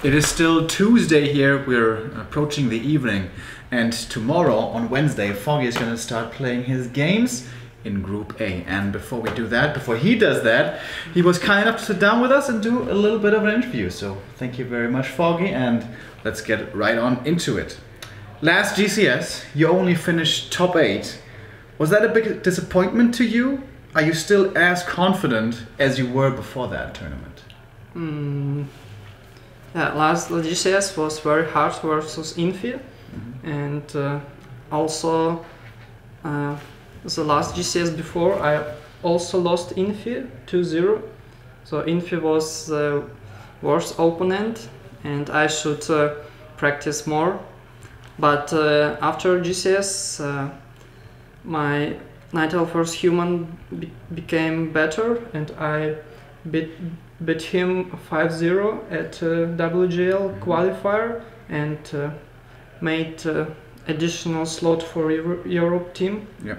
It is still Tuesday here, we're approaching the evening, and tomorrow on Wednesday Foggy is going to start playing his games in Group A. And before we do that, before he does that, he was kind enough to sit down with us and do a little bit of an interview. So thank you very much, Foggy, and let's get right on into it. Last GCS, you only finished top 8. Was that a big disappointment to you? Are you still as confident as you were before that tournament? Yeah, last GCS was very hard versus Infi, and also the last GCS before I also lost Infi 2-0. So Infi was the worst opponent, and I should practice more. But after GCS, my Night Elf vs Human became better, and I beat him 5-0 at WGL qualifier and made additional slot for Europe team. Yeah.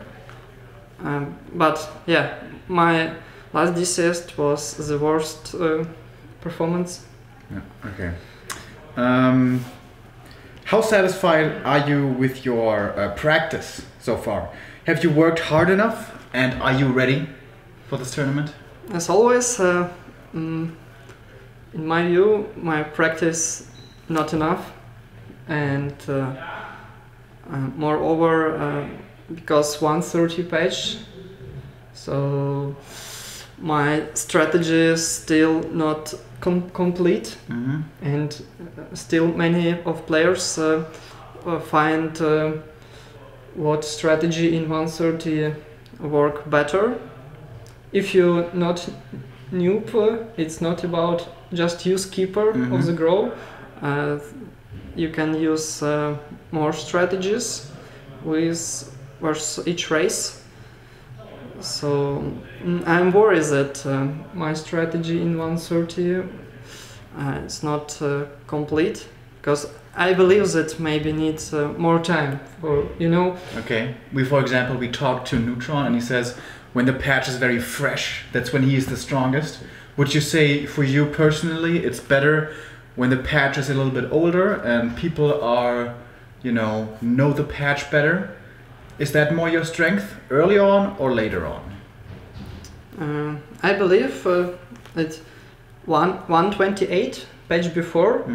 But yeah, my last GCS was the worst performance. Yeah. Okay. How satisfied are you with your practice so far? Have you worked hard enough, and are you ready for this tournament? As always, in my view, my practice not enough, and moreover, because 130 page, so my strategy is still not complete, and still many of players find what strategy in 130 work better. If you not noob, it's not about just use keeper of the grow. You can use more strategies with versus each race. So I'm worried that my strategy in 130 is not complete, because I believe that maybe needs more time for, you know. Okay. For example, we talked to Neutron and he says when the patch is very fresh, that's when he is the strongest. Would you say for you personally it's better when the patch is a little bit older and people are, you know the patch better? Is that more your strength early on or later on? I believe that 128 patch before,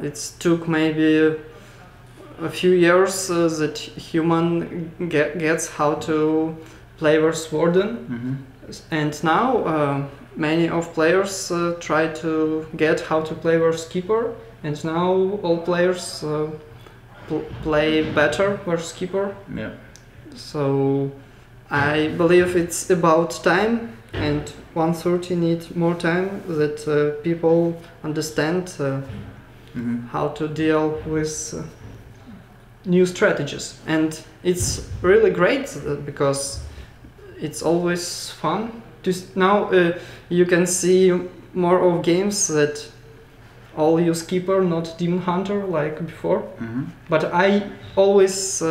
it took maybe a few years that human gets how to play versus Warden, and now many of players try to get how to play versus Keeper, and now all players play better versus Keeper. Yeah. So I believe it's about time, and 130 need more time that people understand how to deal with new strategies. And it's really great because it's always fun. Now you can see more of games that all use Keeper, not Demon Hunter like before. But I always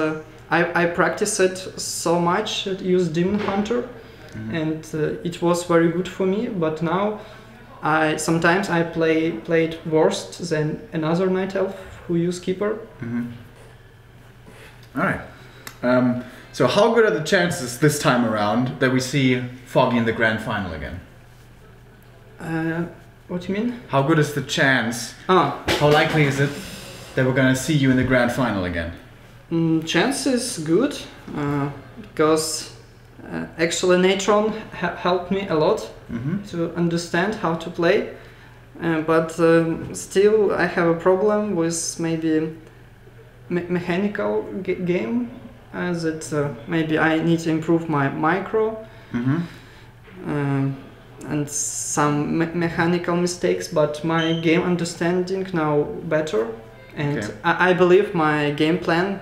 I practice it so much that use Demon Hunter, and it was very good for me. But now sometimes I played worse than another Night Elf who use Keeper. All right. So how good are the chances this time around that we see Foggy in the grand final again? What do you mean? How good is the chance? How likely is it that we're gonna see you in the grand final again? Chance is good, because actually Natron helped me a lot to understand how to play, but still I have a problem with maybe mechanical game, that maybe I need to improve my micro and some mechanical mistakes, but my game understanding now better, and I believe my game plan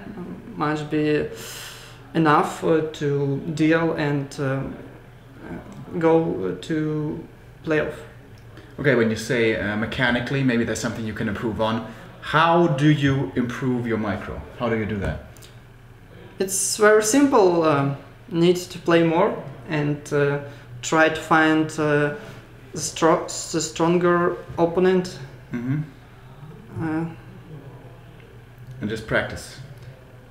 must be enough to deal and go to playoff. Okay, when you say mechanically, maybe there's something you can improve on. How do you improve your micro? How do you do that? It's very simple. Need to play more and try to find the stronger opponent And just practice.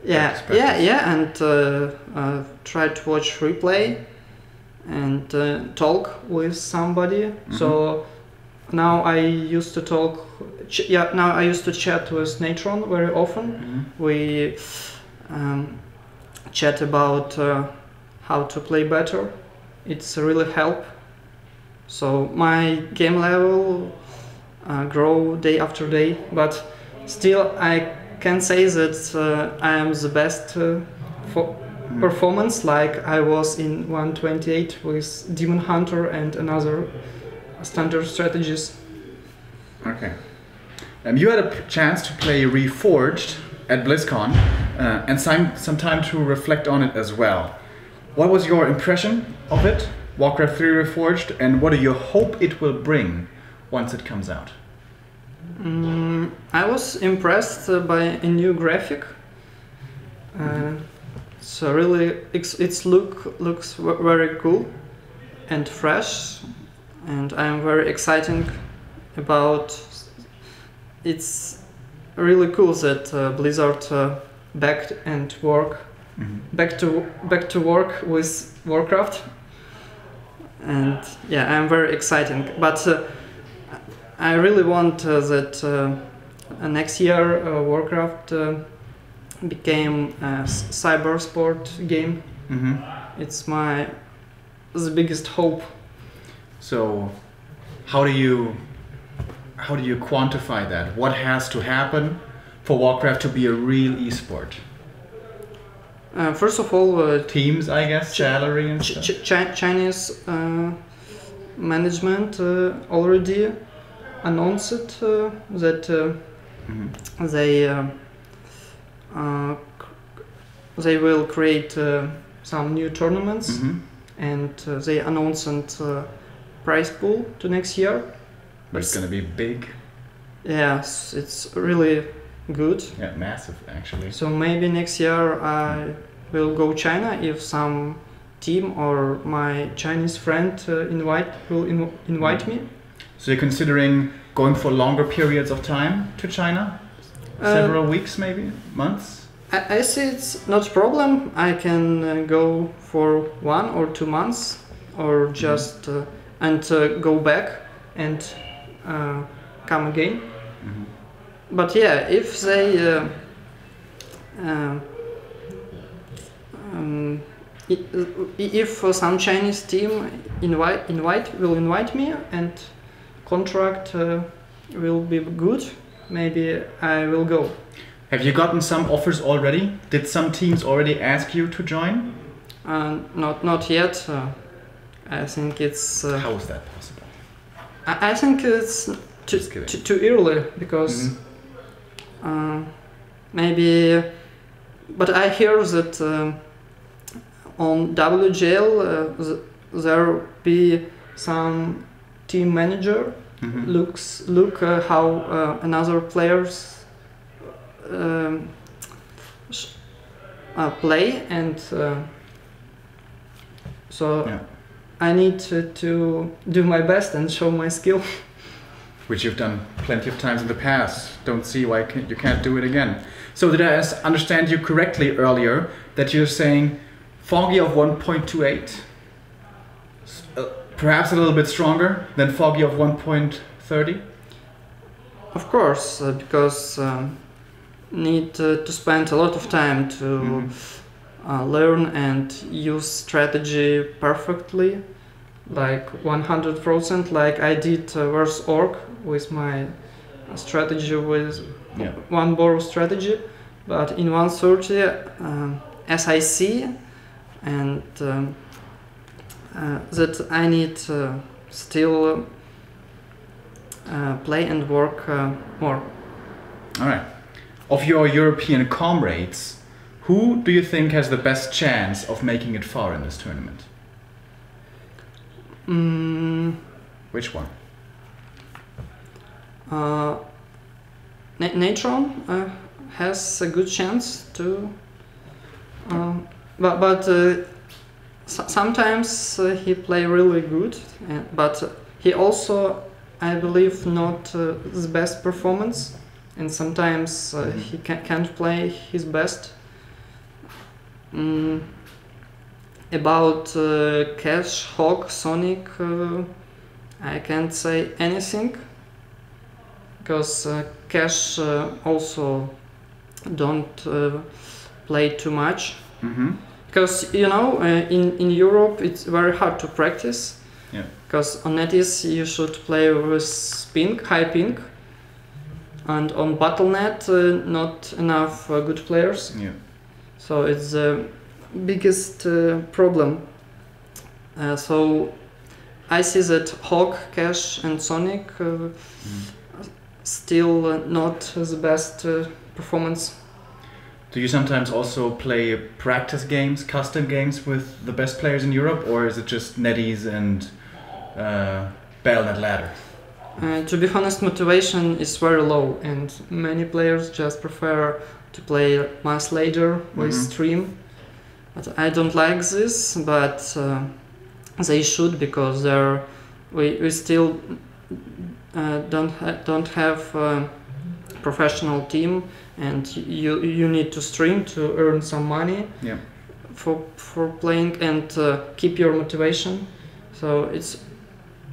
Yeah, Practice, practice. yeah, and try to watch replay and talk with somebody. So now I used to talk. Now I used to chat with Natron very often. We chat about how to play better. It's really help. So my game level grow day after day, but still I can say that I am the best for performance, like I was in 128 with Demon Hunter and another standard strategies. Okay. You had a chance to play Reforged at BlizzCon and some time to reflect on it as well. What was your impression of it, Warcraft 3 Reforged, and what do you hope it will bring once it comes out? I was impressed by a new graphic. So really, its looks very cool and fresh, and I'm very excited about. It's really cool that Blizzard back to work with Warcraft, and yeah, I'm very excited. But I really want that next year Warcraft became a cyber sport game. It's the biggest hope. So, how do you quantify that? What has to happen for Warcraft to be a real esport? First of all, teams, I guess, salary and stuff. Chinese management already announced that they will create some new tournaments, and they announced prize pool to next year. But it's gonna be big. Yes, it's really good. Yeah, massive actually. So maybe next year I will go China if some team or my Chinese friend will invite me. So you're considering going for longer periods of time to China? Several weeks, maybe months? I see it's not a problem. I can go for 1 or 2 months, or just and go back and come again. But yeah, if they if some Chinese team will invite me and contract will be good, maybe I will go. Have you gotten some offers already? Did some teams already ask you to join? Not yet. I think it's. How is that possible? I think it's too early because maybe. But I hear that on WGL there be some team manager look how another players play, and so yeah. I need to do my best and show my skill. Which you've done plenty of times in the past. Don't see why you can't do it again. So did I understand you correctly earlier that you're saying Foggy of 1.28, perhaps a little bit stronger than Foggy of 1.30? Of course, because need to spend a lot of time to learn and use strategy perfectly, like 100%, like I did versus Orc with my strategy with one borrow strategy, but in 130 as I see, and that I need still play and work more. All right. Of your European comrades, who do you think has the best chance of making it far in this tournament? Which one? Natron has a good chance to, but sometimes he play really good, but he also, I believe, not the best performance. and sometimes he can't play his best. About Cash, Hawk, Sonic, I can't say anything, because Cash also don't play too much. Because you know, in Europe it's very hard to practice. Yeah. Because on NetEase you should play with ping, high ping, and on Battle.net not enough good players. Yeah. So it's the biggest problem. So I see that Hawk, Cash, and Sonic still not the best performance. Do you sometimes also play practice games, custom games with the best players in Europe, or is it just NetEase and Battle.net ladder? To be honest, motivation is very low, and many players just prefer to play mass ladder with stream. But I don't like this, but they should, because we still don't have a professional team, and you need to stream to earn some money for playing and keep your motivation. So it's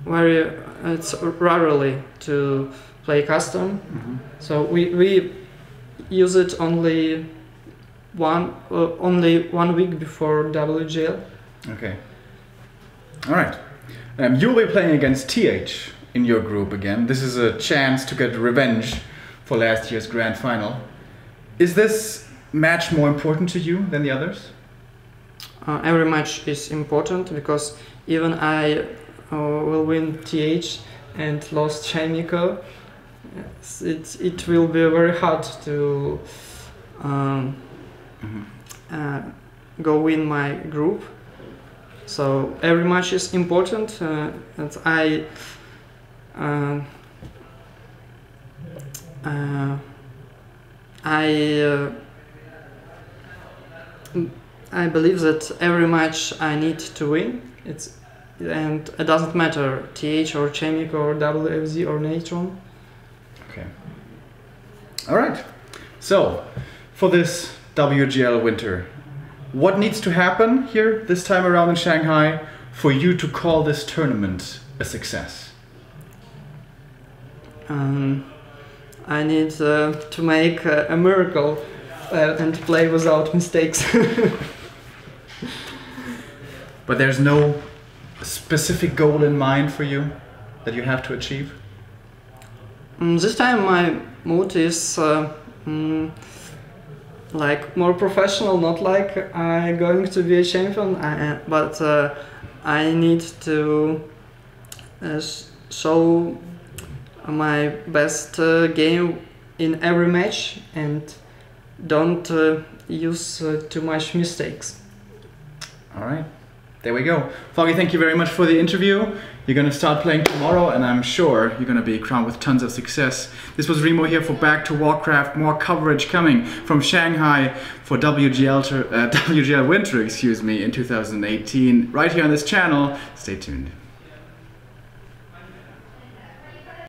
rarely to play custom. So we use it only one week before WGL. Okay. All right. You'll be playing against TH in your group again. This is a chance to get revenge for last year's grand final. Is this match more important to you than the others? Every match is important, because even I will win TH and lost Chaimiko. It will be very hard to go win my group. So every match is important, and I believe that every match I need to win. And it doesn't matter TH or Chaimiko or WFZ or Natron. Okay. All right. So for this WGL Winter, what needs to happen here this time around in Shanghai for you to call this tournament a success? I need to make a miracle and play without mistakes. But there's no specific goal in mind for you that you have to achieve? This time my mood is like more professional, not like I'm going to be a champion, but I need to show my best game in every match and don't use too much mistakes. All right, there we go. Foggy, thank you very much for the interview. You're going to start playing tomorrow, and I'm sure you're going to be crowned with tons of success. This was Remo here for Back to Warcraft. More coverage coming from Shanghai for WGL Winter, in 2018, right here on this channel. Stay tuned.